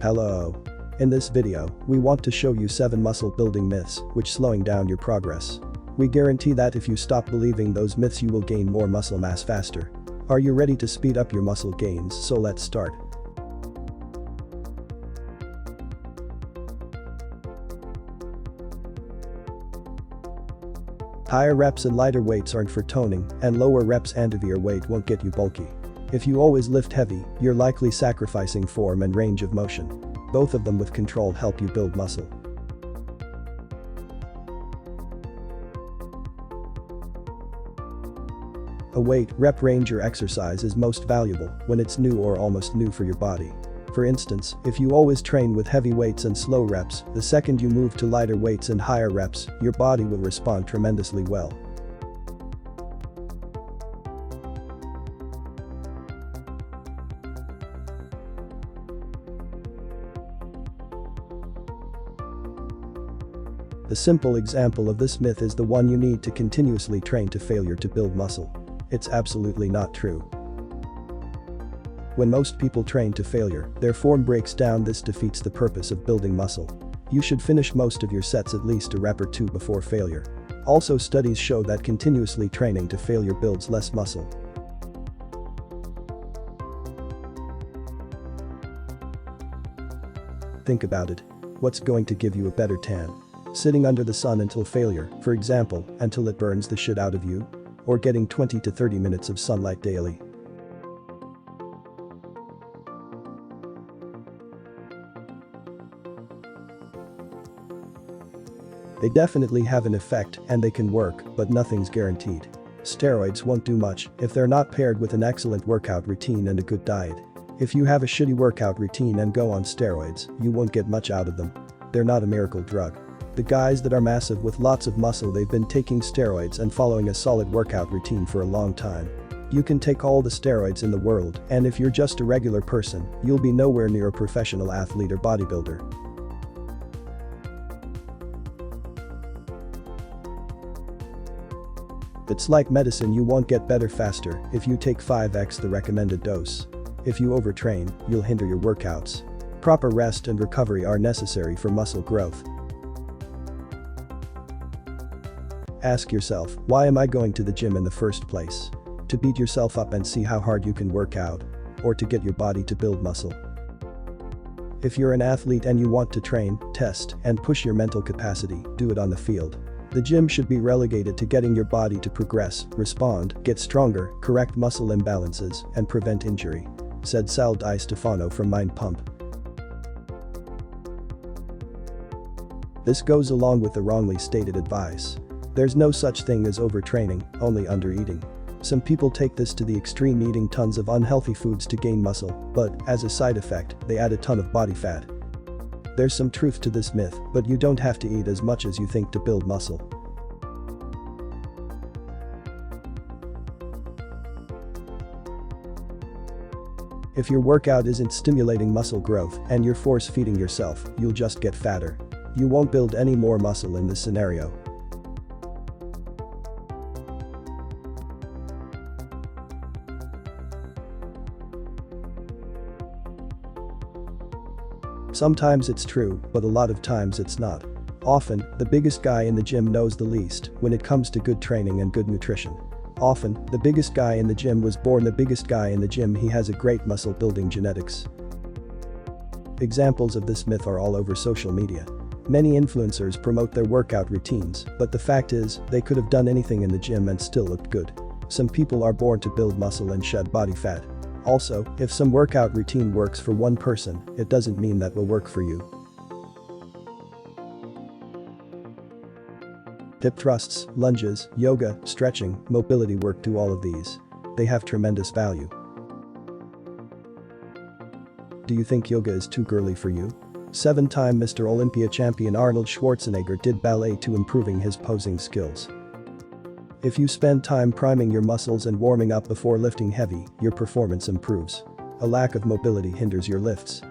Hello. In this video, we want to show you 7 muscle building myths which slowing down your progress. We guarantee that if you stop believing those myths you will gain more muscle mass faster. Are you ready to speed up your muscle gains? So let's start. Higher reps and lighter weights aren't for toning, and lower reps and heavier weight won't get you bulky. If you always lift heavy, you're likely sacrificing form and range of motion. Both of them with control help you build muscle. A weight rep range or exercise is most valuable when it's new or almost new for your body. For instance, if you always train with heavy weights and slow reps, the second you move to lighter weights and higher reps, your body will respond tremendously well. The simple example of this myth is the one you need to continuously train to failure to build muscle. It's absolutely not true. When most people train to failure, their form breaks down. This defeats the purpose of building muscle. You should finish most of your sets at least a rep or two before failure. Also, studies show that continuously training to failure builds less muscle. Think about it. What's going to give you a better tan? Sitting under the sun until failure, for example, until it burns the shit out of you? Or getting 20 to 30 minutes of sunlight daily? They definitely have an effect and they can work, but nothing's guaranteed. Steroids won't do much if they're not paired with an excellent workout routine and a good diet. If you have a shitty workout routine and go on steroids, you won't get much out of them. They're not a miracle drug. The guys that are massive with lots of muscle, they've been taking steroids and following a solid workout routine for a long time. You can take all the steroids in the world, and if you're just a regular person, you'll be nowhere near a professional athlete or bodybuilder. It's like medicine, you won't get better faster if you take 5x the recommended dose. If you overtrain, you'll hinder your workouts. Proper rest and recovery are necessary for muscle growth. Ask yourself, why am I going to the gym in the first place? To beat yourself up and see how hard you can work out? Or to get your body to build muscle? If you're an athlete and you want to train, test, and push your mental capacity, do it on the field. The gym should be relegated to getting your body to progress, respond, get stronger, correct muscle imbalances, and prevent injury, said Sal Di Stefano from Mind Pump. This goes along with the wrongly stated advice. There's no such thing as overtraining, only undereating. Some people take this to the extreme, eating tons of unhealthy foods to gain muscle, but, as a side effect, they add a ton of body fat. There's some truth to this myth, but you don't have to eat as much as you think to build muscle. If your workout isn't stimulating muscle growth and you're force-feeding yourself, you'll just get fatter. You won't build any more muscle in this scenario. Sometimes it's true, but a lot of times it's not. Often, the biggest guy in the gym knows the least when it comes to good training and good nutrition. Often, the biggest guy in the gym was born the biggest guy in the gym. He has a great muscle building genetics. Examples of this myth are all over social media. Many influencers promote their workout routines, but the fact is, they could have done anything in the gym and still looked good. Some people are born to build muscle and shed body fat. Also, if some workout routine works for one person, it doesn't mean that will work for you. Hip thrusts, lunges, yoga, stretching, mobility work, do all of these. They have tremendous value. Do you think yoga is too girly for you? 7-time Mr. Olympia champion Arnold Schwarzenegger did ballet to improving his posing skills. If you spend time priming your muscles and warming up before lifting heavy, your performance improves. A lack of mobility hinders your lifts.